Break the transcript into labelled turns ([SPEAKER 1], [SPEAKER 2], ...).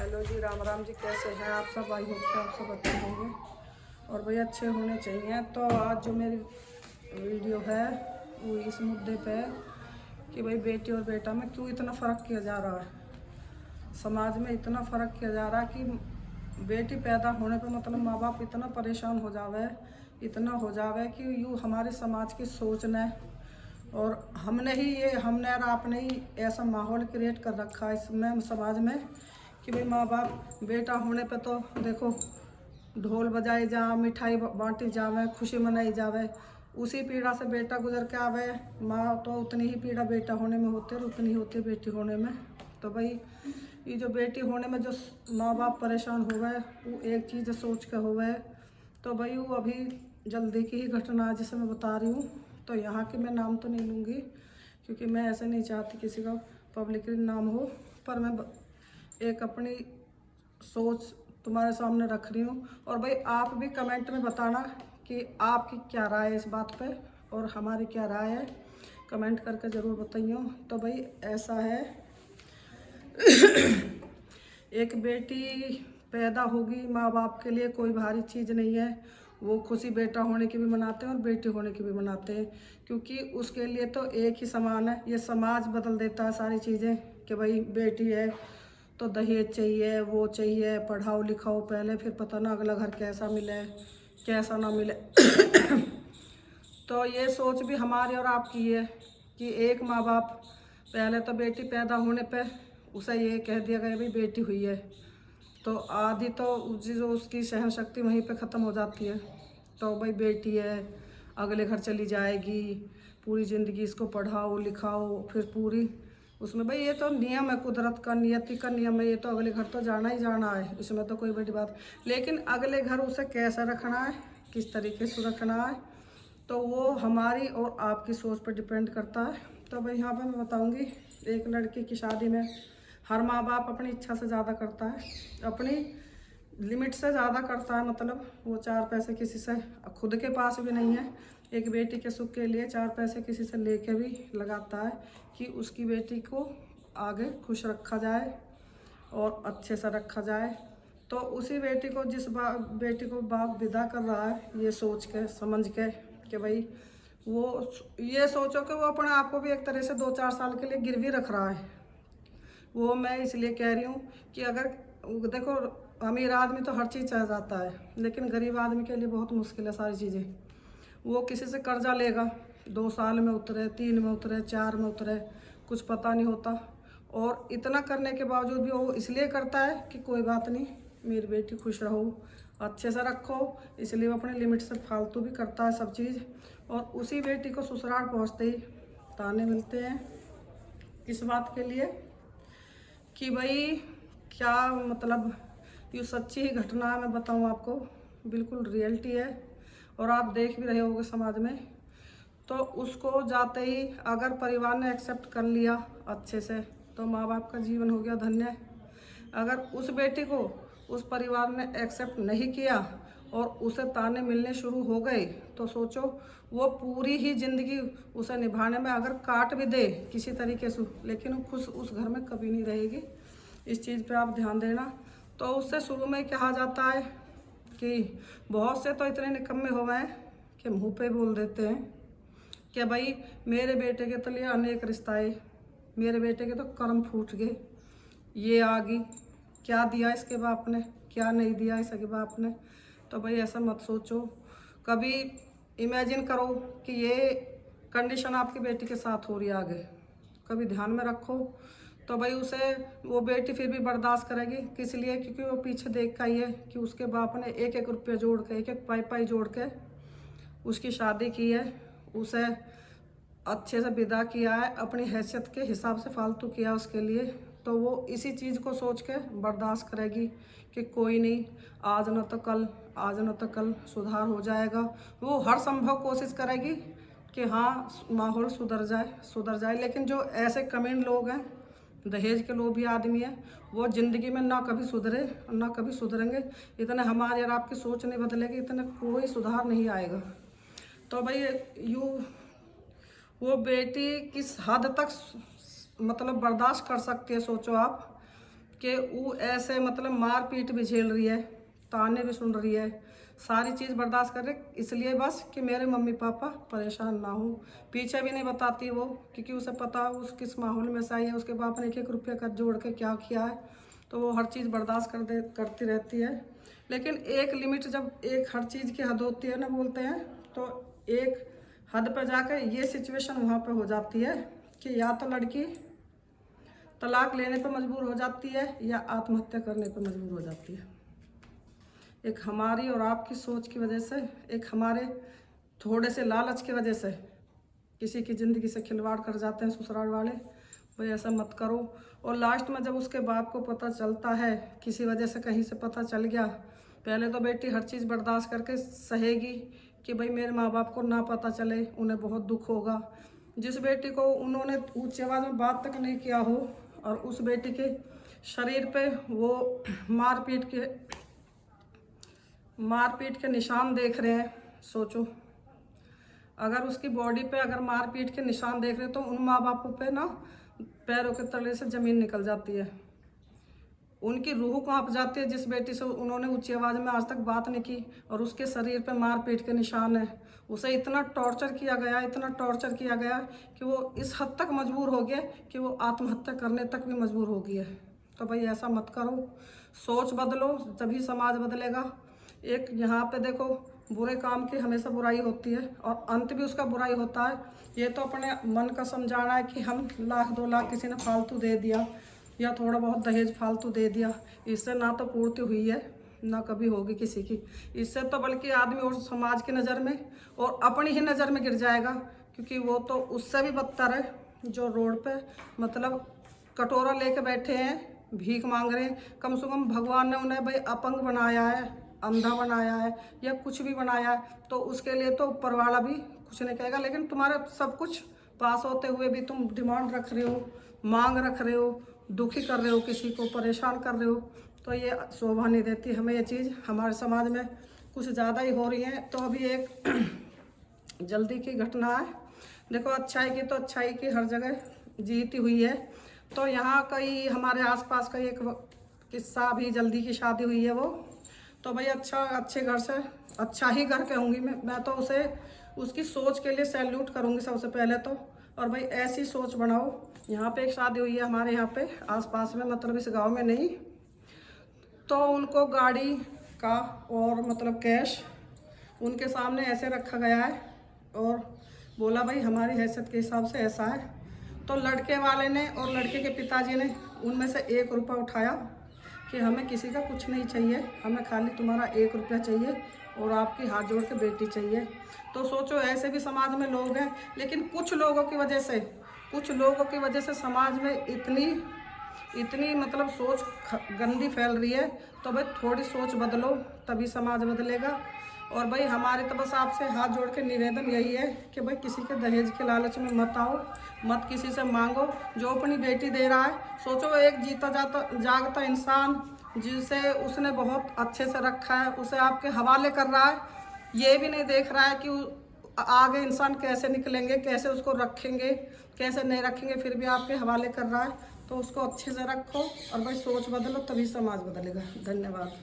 [SPEAKER 1] Hello जी, राम राम जी। कैसे हैं आप सब? आई होप कि आप सब अच्छे होंगे और भाई अच्छे होने चाहिए। तो आज जो मेरी वीडियो है वो इस मुद्दे पे है कि भाई बेटी और बेटा में क्यों इतना फ़र्क किया जा रहा है। समाज में इतना फ़र्क किया जा रहा है कि बेटी पैदा होने पे मतलब माँ बाप इतना परेशान हो जावे, इतना हो जावे कि यूँ हमारे समाज की सोच ने और हमने और आपने ही ऐसा माहौल क्रिएट कर रखा है इसमें समाज में कि भाई माँ बाप बेटा होने पे तो देखो ढोल बजाए जा, मिठाई बांटी जावे, खुशी मनाई जावे। उसी पीड़ा से बेटा गुजर के आवे, माँ तो उतनी ही पीड़ा बेटा होने में होती है और उतनी होती है बेटी होने में। तो भाई ये जो बेटी होने में जो माँ बाप परेशान हो गए वो एक चीज़ सोच के हो गए। तो भाई वो अभी जल्दी की ही घटना है जिसे मैं बता रही हूँ। तो यहाँ की मैं नाम तो नहीं लूँगी क्योंकि मैं ऐसे नहीं चाहती किसी का पब्लिकली नाम हो, पर मैं एक अपनी सोच तुम्हारे सामने रख रही हूँ। और भाई आप भी कमेंट में बताना कि आपकी क्या राय है इस बात पे और हमारी क्या राय है, कमेंट करके ज़रूर बताइए। तो भाई ऐसा है एक बेटी पैदा होगी, माँ बाप के लिए कोई भारी चीज़ नहीं है। वो खुशी बेटा होने की भी मनाते हैं और बेटी होने की भी मनाते हैं क्योंकि उसके लिए तो एक ही समान है। ये समाज बदल देता है सारी चीज़ें कि भाई बेटी है तो दहेज चाहिए, वो चाहिए, पढ़ाओ लिखाओ पहले, फिर पता ना अगला घर कैसा मिले कैसा ना मिले। तो ये सोच भी हमारी और आपकी है कि एक माँ बाप पहले तो बेटी पैदा होने पे उसे ये कह दिया गया भाई बेटी हुई है तो आधी तो जो उसकी सहन शक्ति वहीं पे ख़त्म हो जाती है। तो भाई बेटी है अगले घर चली जाएगी, पूरी ज़िंदगी इसको पढ़ाओ लिखाओ, फिर पूरी उसमें भाई ये तो नियम है, कुदरत का नियति का नियम है। ये तो अगले घर तो जाना ही जाना है, इसमें तो कोई बड़ी बात। लेकिन अगले घर उसे कैसा रखना है, किस तरीके से रखना है, तो वो हमारी और आपकी सोच पर डिपेंड करता है। तो भाई यहाँ पर मैं बताऊँगी, एक लड़की की शादी में हर माँ बाप अपनी इच्छा से ज़्यादा करता है, अपनी लिमिट से ज़्यादा करता है। मतलब वो चार पैसे किसी से खुद के पास भी नहीं है, एक बेटी के सुख के लिए चार पैसे किसी से लेके भी लगाता है कि उसकी बेटी को आगे खुश रखा जाए और अच्छे से रखा जाए। तो उसी बेटी को बेटी को बाप विदा कर रहा है ये सोच के समझ के कि भाई वो ये सोचो कि वो अपने आप को भी एक तरह से 2-4 साल के लिए गिरवी रख रहा है। वो मैं इसलिए कह रही हूँ कि अगर देखो अमीर आदमी तो हर चीज़ चाह जाता है, लेकिन गरीब आदमी के लिए बहुत मुश्किल है सारी चीज़ें। वो किसी से कर्जा लेगा, 2 साल में उतरे, 3 में उतरे, 4 में उतरे, कुछ पता नहीं होता। और इतना करने के बावजूद भी वो इसलिए करता है कि कोई बात नहीं, मेरी बेटी खुश रहो, अच्छे से रखो, इसलिए वो अपने लिमिट से फालतू भी करता है सब चीज़। और उसी बेटी को ससुराल पहुँचते ही ताने मिलते हैं इस बात के लिए कि भाई क्या मतलब ये सच्ची ही घटना है। मैं बताऊं आपको, बिल्कुल रियलिटी है और आप देख भी रहे होगे समाज में। तो उसको जाते ही अगर परिवार ने एक्सेप्ट कर लिया अच्छे से तो माँ बाप का जीवन हो गया धन्य। अगर उस बेटी को उस परिवार ने एक्सेप्ट नहीं किया और उसे ताने मिलने शुरू हो गए तो सोचो वो पूरी ही ज़िंदगी उसे निभाने में अगर काट भी दे किसी तरीके से, लेकिन वो खुश उस घर में कभी नहीं रहेगी। इस चीज़ पे आप ध्यान देना। तो उससे शुरू में कहा जाता है कि बहुत से तो इतने निकम्मे हो गए हैं कि मुँह पे बोल देते हैं कि भाई मेरे बेटे के तो लिए अनेक रिश्ताएँ, मेरे बेटे के तो कर्म फूट गए, ये आ गई, क्या दिया इसके बाप ने, क्या नहीं दिया इसके बाप ने। तो भाई ऐसा मत सोचो, कभी इमेजिन करो कि ये कंडीशन आपकी बेटी के साथ हो रही है आगे, कभी ध्यान में रखो। तो भाई उसे वो बेटी फिर भी बर्दाश्त करेगी, किस लिए? क्योंकि वो पीछे देख का ही है कि उसके बाप ने एक एक रुपये जोड़ के, एक एक पाई पाई जोड़ के उसकी शादी की है, उसे अच्छे से विदा किया है, अपनी हैसियत के हिसाब से फालतू किया उसके लिए। तो वो इसी चीज़ को सोच के बर्दाश्त करेगी कि कोई नहीं, आज न तो कल, आज न तो कल सुधार हो जाएगा। वो हर संभव कोशिश करेगी कि हाँ माहौल सुधर जाए। लेकिन जो ऐसे कमीन लोग हैं, दहेज के लोग भी आदमी हैं, वो ज़िंदगी में ना कभी सुधरे ना कभी सुधरेंगे। इतने हमारे और आपकी सोच नहीं बदलेगी, इतने कोई सुधार नहीं आएगा। तो भाई वो बेटी किस हद तक मतलब बर्दाश्त कर सकती है सोचो आप कि वो ऐसे मतलब मार पीट भी झेल रही है, ताने भी सुन रही है, सारी चीज़ बर्दाश्त कर रही, इसलिए बस कि मेरे मम्मी पापा परेशान ना हो। पीछे भी नहीं बताती वो, क्योंकि उसे पता उस किस माहौल में से आई है, उसके बाप ने एक एक रुपये का जोड़ के क्या किया है, तो वो हर चीज़ बर्दाश्त करती रहती है। लेकिन एक लिमिट, जब एक हर चीज़ की हद होती है ना बोलते हैं, तो एक हद पर जाकर ये सिचुएशन वहाँ पर हो जाती है कि या तो लड़की तलाक लेने पर मजबूर हो जाती है या आत्महत्या करने पर मजबूर हो जाती है। एक हमारी और आपकी सोच की वजह से, एक हमारे थोड़े से लालच की वजह से किसी की ज़िंदगी से खिलवाड़ कर जाते हैं ससुराल वाले। भाई ऐसा मत करो। और लास्ट में जब उसके बाप को पता चलता है, किसी वजह से कहीं से पता चल गया, पहले तो बेटी हर चीज़ बर्दाश्त करके सहेगी कि भाई मेरे माँ बाप को ना पता चले, उन्हें बहुत दुख होगा। जिस बेटी को उन्होंने ऊंची आवाज़ में बात तक नहीं किया हो और उस बेटी के शरीर पे वो मारपीट के निशान देख रहे हैं, सोचो अगर उसकी बॉडी पे अगर मारपीट के निशान देख रहे हैं तो उन माँ बापों पे ना पैरों के तले से ज़मीन निकल जाती है, उनकी रूह कांप जाती है। जिस बेटी से उन्होंने ऊंची आवाज़ में आज तक बात नहीं की और उसके शरीर पे मारपीट के निशान है, उसे इतना टॉर्चर किया गया कि वो इस हद तक मजबूर हो गया कि वो आत्महत्या करने तक भी मजबूर हो गई है। तो भाई ऐसा मत करो, सोच बदलो, तभी समाज बदलेगा। एक यहाँ पे देखो, बुरे काम की हमेशा बुराई होती है और अंत भी उसका बुराई होता है। ये तो अपने मन का समझाना है कि हम 1,00,000-2,00,000 किसी ने फालतू दे दिया या थोड़ा बहुत दहेज फालतू दे दिया, इससे ना तो पूर्ति हुई है ना कभी होगी किसी की। इससे तो बल्कि आदमी और समाज की नज़र में और अपनी ही नज़र में गिर जाएगा, क्योंकि वो तो उससे भी बदतर है जो रोड पे मतलब कटोरा लेके बैठे हैं, भीख मांग रहे हैं। कम से कम भगवान ने उन्हें भाई अपंग बनाया है, अंधा बनाया है या कुछ भी बनाया है, तो उसके लिए तो ऊपर वाला भी कुछ नहीं कहेगा। लेकिन तुम्हारे सब कुछ पास होते हुए भी तुम डिमांड रख रहे हो, मांग रख रहे हो, दुखी कर रहे हो, किसी को परेशान कर रहे हो, तो ये शोभा नहीं देती हमें। ये चीज़ हमारे समाज में कुछ ज़्यादा ही हो रही है। तो अभी एक जल्दी की घटना है, देखो अच्छाई की तो अच्छाई की हर जगह जीती हुई है। तो यहाँ कई हमारे आसपास का एक किस्सा, अभी जल्दी की शादी हुई है वो, तो भाई अच्छे घर से, अच्छा ही घर कहूँगी मैं तो उसे, उसकी सोच के लिए सैल्यूट करूँगी सबसे पहले तो। और भाई ऐसी सोच बनाओ। यहाँ पे एक शादी हुई है हमारे यहाँ पे आसपास में, मतलब इस गांव में नहीं, तो उनको गाड़ी का और मतलब कैश उनके सामने ऐसे रखा गया है और बोला भाई हमारी हैसियत के हिसाब से ऐसा है। तो लड़के वाले ने और लड़के के पिताजी ने उनमें से 1 रुपया उठाया कि हमें किसी का कुछ नहीं चाहिए, हमें खाली तुम्हारा 1 रुपया चाहिए और आपकी हाथ जोड़ के बेटी चाहिए। तो सोचो ऐसे भी समाज में लोग हैं, लेकिन कुछ लोगों की वजह से समाज में इतनी मतलब सोच गंदी फैल रही है। तो भाई थोड़ी सोच बदलो, तभी समाज बदलेगा। और भाई हमारे तो बस आपसे हाथ जोड़ के निवेदन यही है कि भाई किसी के दहेज के लालच में मत आओ, मत किसी से मांगो। जो अपनी बेटी दे रहा है, सोचो एक जीता जागता इंसान जिसे उसने बहुत अच्छे से रखा है, उसे आपके हवाले कर रहा है, ये भी नहीं देख रहा है कि आगे इंसान कैसे निकलेंगे, कैसे उसको रखेंगे, कैसे नहीं रखेंगे, फिर भी आपके हवाले कर रहा है। तो उसको अच्छे से रखो और भाई सोच बदलो, तभी समाज बदलेगा। धन्यवाद।